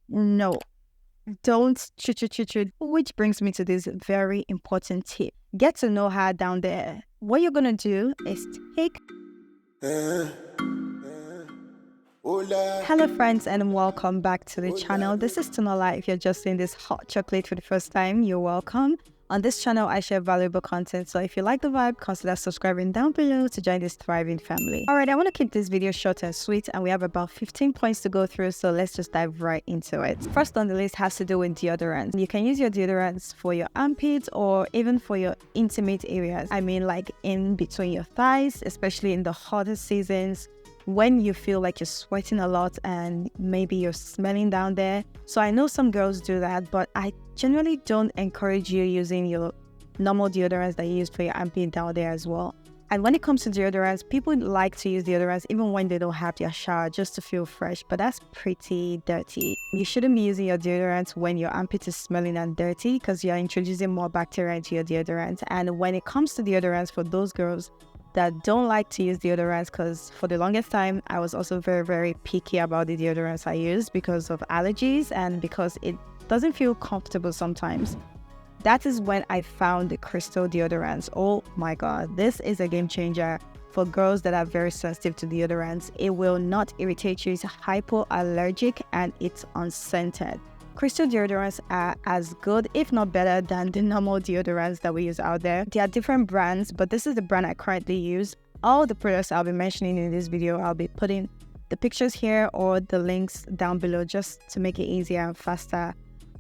No, don't. Which brings me to this very important tip. Get to know her down there. What you're going to do is take... Hello friends and welcome back to the channel. This is Tunola. If you're just seeing this hot chocolate for the first time, you're welcome. On this channel, I share valuable content, so if you like the vibe, consider subscribing down below to join this thriving family. Alright, I want to keep this video short and sweet, and we have about 15 points to go through, so let's just dive right into it. First on the list has to do with deodorants. You can use your deodorants for your armpits or even for your intimate areas. I mean, like in between your thighs, especially in the hotter seasons, when you feel like you're sweating a lot and maybe you're smelling down there. So I know some girls do that, but I generally don't encourage you using your normal deodorants that you use for your armpit down there as well. And when it comes to deodorants, people like to use deodorants even when they don't have their shower just to feel fresh, but that's pretty dirty. You shouldn't be using your deodorants when your armpit is smelling and dirty because you're introducing more bacteria into your deodorant. And when it comes to deodorants, for those girls that don't like to use deodorants, because for the longest time I was also very picky about the deodorants I use because of allergies and because it doesn't feel comfortable sometimes. That is when I found the crystal deodorants. Oh my god, this is a game changer for girls that are very sensitive to deodorants. It will not irritate you, it's hypoallergic and it's unscented. Crystal deodorants are as good, if not better, than the normal deodorants that we use out there. There are different brands, but this is the brand I currently use. All the products I'll be mentioning in this video, I'll be putting the pictures here or the links down below just to make it easier and faster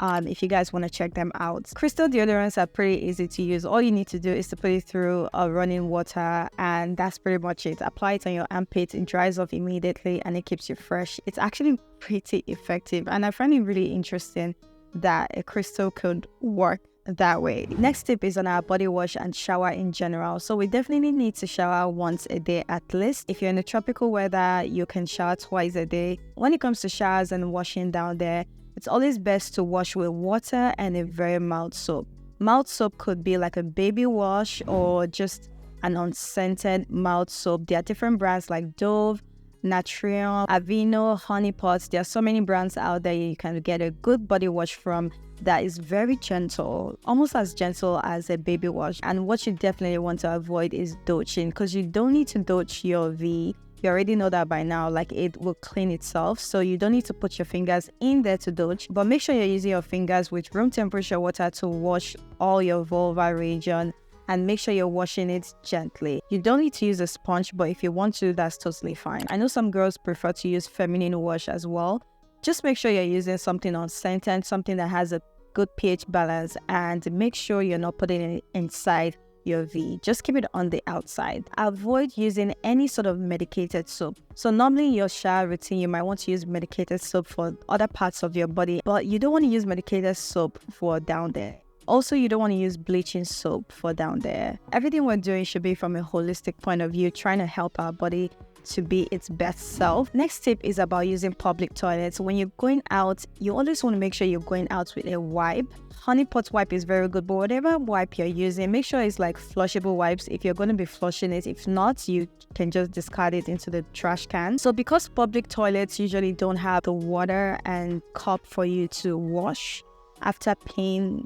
if you guys want to check them out. Crystal deodorants are pretty easy to use. All you need to do is to put it through running water, and that's pretty much it. Apply it on your armpit, it dries off immediately and it keeps you fresh. It's actually pretty effective, and I find it really interesting that a crystal could work that way. Next tip is on our body wash and shower in general. So we definitely need to shower once a day at least. If you're in a tropical weather, you can shower twice a day. When it comes to showers and washing down there, it's always best to wash with water and a very mild soap. Mild soap could be like a baby wash or just an unscented mild soap. There are different brands like Dove, Naturium, Aveeno, Honey Pots. There are so many brands out there you can get a good body wash from that is very gentle, almost as gentle as a baby wash. And what you definitely want to avoid is douching, because you don't need to douche your V. You already know that by now, like it will clean itself, so you don't need to put your fingers in there to douche, but make sure you're using your fingers with room temperature water to wash all your vulva region, and make sure you're washing it gently. You don't need to use a sponge, but if you want to, that's totally fine. I know some girls prefer to use feminine wash as well. Just make sure you're using something unscented, something that has a good pH balance, and make sure you're not putting it inside your V. Just keep it on the outside. Avoid using any sort of medicated soap. So normally in your shower routine, you might want to use medicated soap for other parts of your body, but you don't want to use medicated soap for down there. Also, you don't want to use bleaching soap for down there. Everything we're doing should be from a holistic point of view, trying to help our body to be its best self. Next tip is about using public toilets. When you're going out, you always want to make sure you're going out with a wipe. Honey Pot wipe is very good, but whatever wipe you're using, make sure it's like flushable wipes if you're going to be flushing it. If not, you can just discard it into the trash can. So because public toilets usually don't have the water and cup for you to wash after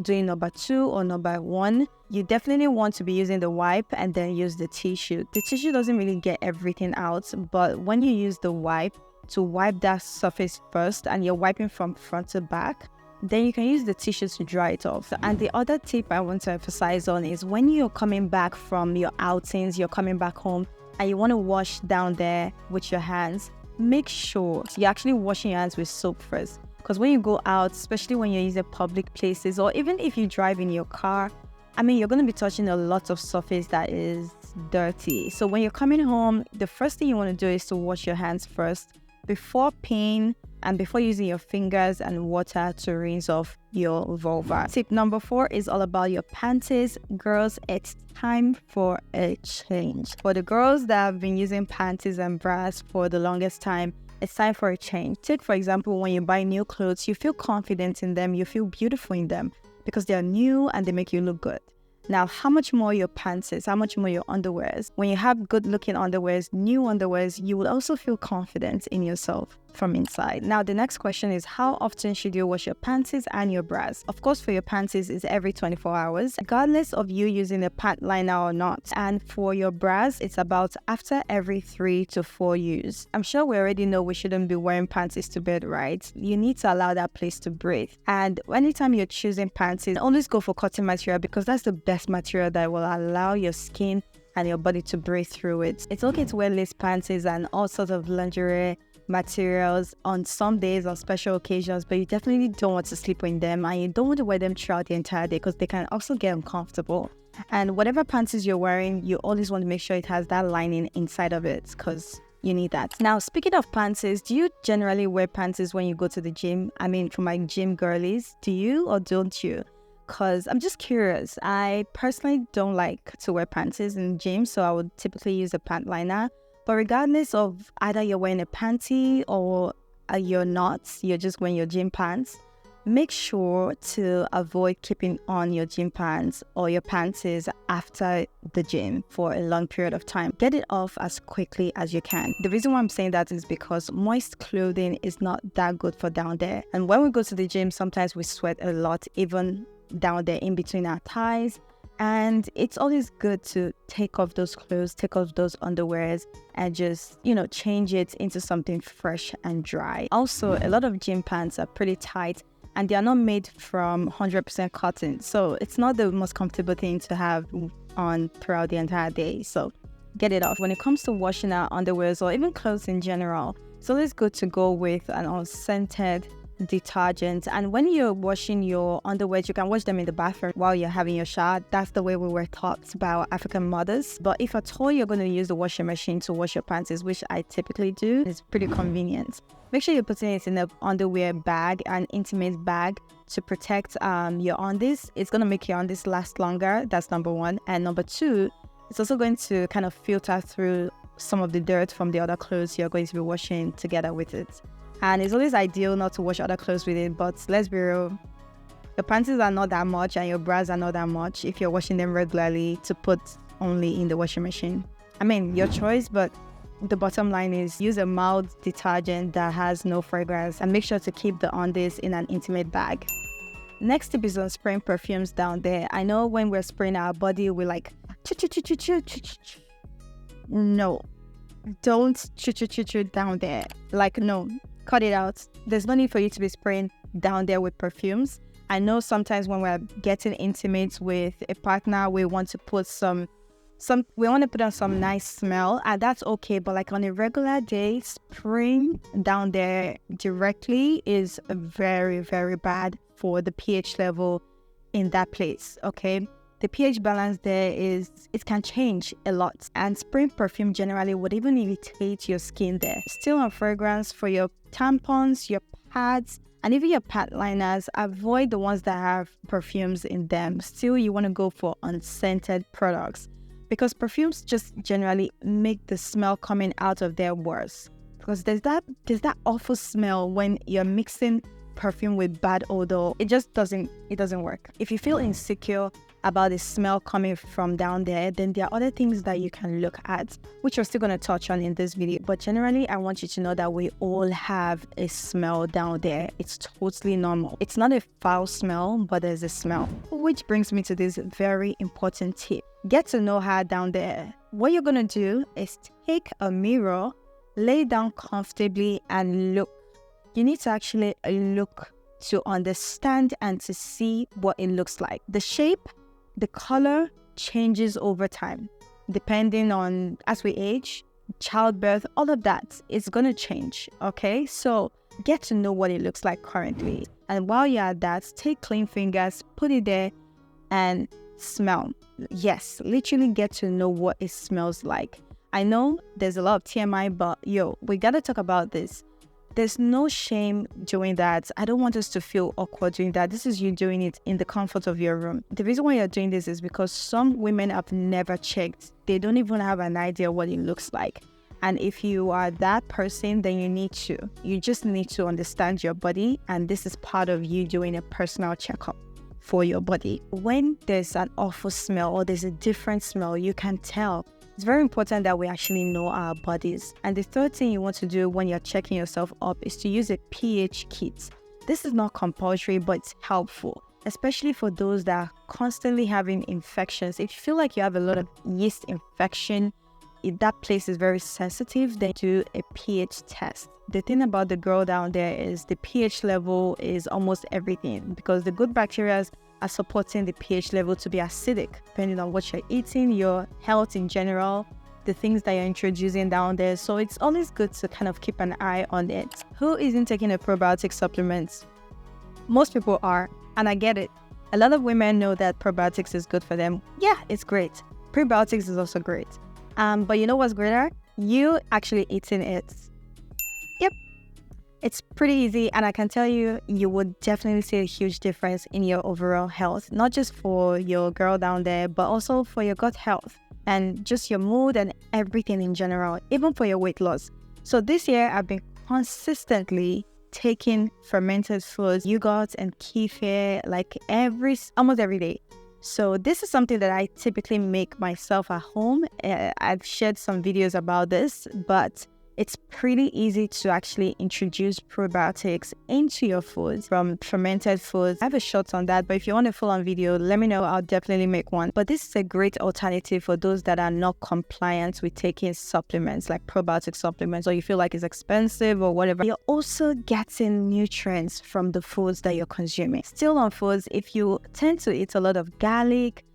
doing number 2 or number 1, you definitely want to be using the wipe and then use the tissue. The tissue doesn't really get everything out, but when you use the wipe to wipe that surface first and you're wiping from front to back, then you can use the tissue to dry it off. And the other tip I want to emphasize on is when you're coming back from your outings, you're coming back home and you want to wash down there with your hands, make sure you're actually washing your hands with soap first. Because when you go out, especially when you're using public places, or even if you drive in your car, I mean, you're going to be touching a lot of surface that is dirty. So when you're coming home, the first thing you want to do is to wash your hands first before peeing and before using your fingers and water to rinse off your vulva. Tip number 4 is all about your panties. Girls, it's time for a change. For the girls that have been using panties and bras for the longest time, it's time for a change. Take, for example, when you buy new clothes, you feel confident in them, you feel beautiful in them because they are new and they make you look good. Now, how much more your pants is, how much more your underwears. When you have good looking underwears, new underwears, you will also feel confident in yourself. from inside. Now, the next question is, how often should you wash your panties and your bras? Of course, for your panties, it's every 24 hours, regardless of you using a pant liner or not. And for your bras, it's about after every 3 to 4 use. I'm sure we already know we shouldn't be wearing panties to bed, right? You need to allow that place to breathe. And anytime you're choosing panties, always go for cotton material, because that's the best material that will allow your skin and your body to breathe through it. It's okay to wear lace panties and all sorts of lingerie materials on some days or special occasions, but you definitely don't want to sleep in them, and you don't want to wear them throughout the entire day because they can also get uncomfortable. And whatever panties you're wearing, you always want to make sure it has that lining inside of it, because you need that. Now, speaking of panties, do you generally wear panties when you go to the gym? I mean, for my gym girlies, do you or don't you? Because I'm just curious. I personally don't like to wear panties in the gym, so I would typically use a pant liner. But regardless of either you're wearing a panty or you're not, you're just wearing your gym pants, make sure to avoid keeping on your gym pants or your panties after the gym for a long period of time. Get it off as quickly as you can. The reason why I'm saying that is because moist clothing is not that good for down there. And when we go to the gym, sometimes we sweat a lot, even down there in between our thighs. And it's always good to take off those clothes, take off those underwears, and just, change it into something fresh and dry. Also, a lot of gym pants are pretty tight and they are not made from 100% cotton. So it's not the most comfortable thing to have on throughout the entire day. So get it off. When it comes to washing our underwears or even clothes in general, it's always good to go with an unscented detergent. And when you're washing your underwear, you can wash them in the bathroom while you're having your shower. That's the way we were taught by our African mothers. But if at all you're going to use the washing machine to wash your panties, which I typically do, it's pretty convenient. Make sure you're putting it in an underwear bag, an intimate bag, to protect your undies. It's going to make your undies last longer. That's number one. And number two, it's also going to kind of filter through some of the dirt from the other clothes you're going to be washing together with it. And it's always ideal not to wash other clothes with it, but let's be real, your panties are not that much and your bras are not that much if you're washing them regularly to put only in the washing machine. I mean, your choice, but the bottom line is use a mild detergent that has no fragrance, and make sure to keep the undies in an intimate bag. Next tip is on spraying perfumes down there. I know when we're spraying our body, we're like, no, don't down there. Like, no. Cut it out. There's no need for you to be spraying down there with perfumes. I know sometimes when we're getting intimate with a partner, we want to put we want to put on some nice smell, and that's okay. But like on a regular day, spraying down there directly is very, very bad for the pH level in that place. Okay. The pH balance there it can change a lot, and spraying perfume generally would even irritate your skin there. Still on fragrance, for your tampons, your pads, and even your pad liners, avoid the ones that have perfumes in them. Still, you want to go for unscented products, because perfumes just generally make the smell coming out of there worse. Because there's that awful smell when you're mixing perfume with bad odor. It doesn't work. If you feel insecure about the smell coming from down there, then there are other things that you can look at, which we're still going to touch on in this video. But generally, I want you to know that we all have a smell down there. It's totally normal. It's not a foul smell, but there's a smell. Which brings me to this very important tip. Get to know her down there. What you're going to do is take a mirror, lay down comfortably, and look. You need to actually look to understand and to see what it looks like. The shape, the color changes over time, depending on as we age, childbirth, all of that is going to change. Okay, so get to know what it looks like currently. And while you're at that, take clean fingers, put it there and smell. Yes, literally get to know what it smells like. I know there's a lot of TMI, but we got to talk about this. There's no shame doing that. I don't want us to feel awkward doing that. This is you doing it in the comfort of your room. The reason why you're doing this is because some women have never checked. They don't even have an idea what it looks like. And if you are that person, then you just need to understand your body. And this is part of you doing a personal checkup for your body. When there's an awful smell or there's a different smell, you can tell. It's very important that we actually know our bodies. And the third thing you want to do when you're checking yourself up is to use a pH kit. This is not compulsory, but it's helpful, especially for those that are constantly having infections. If you feel like you have a lot of yeast infection, if that place is very sensitive, then do a pH test. The thing about the girl down there is the pH level is almost everything, because the good bacteria are supporting the pH level to be acidic, depending on what you're eating, your health in general, the things that you're introducing down there. So it's always good to kind of keep an eye on it. Who isn't taking a probiotic supplement? Most people are, and I get it. A lot of women know that probiotics is good for them. Yeah, it's great. Prebiotics is also great. But you know what's greater? You actually eating it. Yep. It's pretty easy, and I can tell you, you would definitely see a huge difference in your overall health, not just for your girl down there, but also for your gut health and just your mood and everything in general, even for your weight loss. So this year, I've been consistently taking fermented foods, yogurt and kefir, like almost every day. So this is something that I typically make myself at home. I've shared some videos about this, but it's pretty easy to actually introduce probiotics into your food from fermented foods. I have a short on that, but if you want a full-on video, let me know. I'll definitely make one. But this is a great alternative for those that are not compliant with taking supplements like probiotic supplements, or you feel like it's expensive or whatever. You're also getting nutrients from the foods that you're consuming. Still on foods, if you tend to eat a lot of garlic,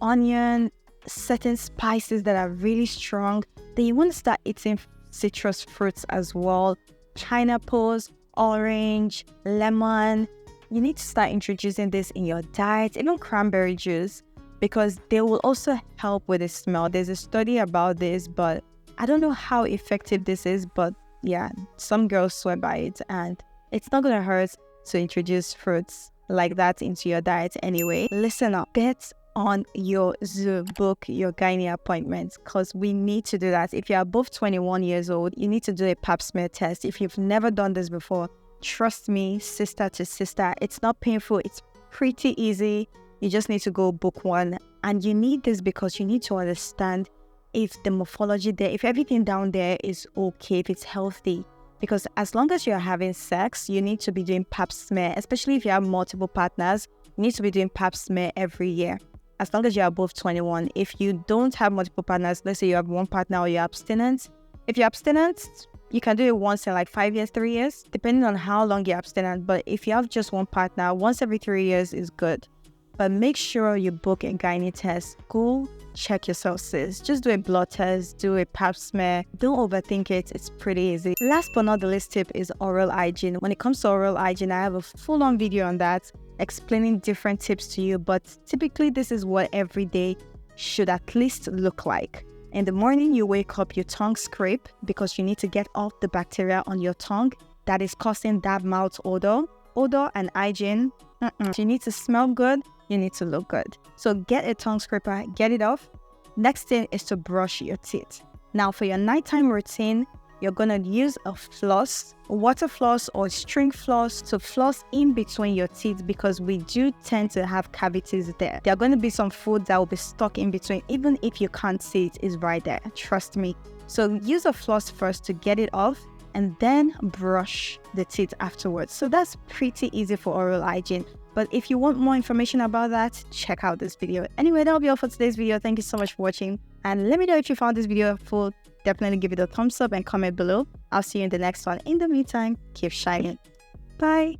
onion, certain spices that are really strong, then you want to start eating citrus fruits as well. Pineapples, orange, lemon. You need to start introducing this in your diet, even cranberry juice, because they will also help with the smell. There's a study about this, but I don't know how effective this is, but yeah, some girls swear by it, and it's not gonna hurt to introduce fruits like that into your diet anyway. Listen up, get on your Zoom, book your gynae appointments, because we need to do that. If you're above 21 years old, you need to do a pap smear test. If you've never done this before, trust me, sister to sister, it's not painful. It's pretty easy. You just need to go book one. And you need this because you need to understand if the morphology there, if everything down there is okay, if it's healthy. Because as long as you're having sex, you need to be doing pap smear, especially if you have multiple partners. You need to be doing pap smear every year, as long as you're above 21. If you don't have multiple partners, let's say you have one partner or you're abstinent. If you're abstinent, you can do it once in like 5 years, 3 years, depending on how long you're abstinent. But if you have just one partner, once every 3 years is good. But make sure you book a gynae test. Go check yourself, sis. Just do a blood test, do a pap smear. Don't overthink it. It's pretty easy. Last but not the least tip is oral hygiene. When it comes to oral hygiene, I have a full-on video on that, explaining different tips to you, but typically this is what every day should at least look like. In the morning, you wake up, your tongue scrape, because you need to get off the bacteria on your tongue that is causing that mouth odor and hygiene. You need to smell good, you need to look good. So get a tongue scraper, get it off. Next thing is to brush your teeth. Now for your nighttime routine, you're gonna use a floss, water floss or string floss, to floss in between your teeth, because we do tend to have cavities there. There are going to be some food that will be stuck in between, even if you can't see it, is right there. Trust me. So use a floss first to get it off, and then brush the teeth afterwards. So that's pretty easy for oral hygiene. But if you want more information about that, check out this video. Anyway, that'll be all for today's video. Thank you so much for watching. And let me know if you found this video helpful. Definitely give it a thumbs up and comment below. I'll see you in the next one. In the meantime, keep shining. Bye.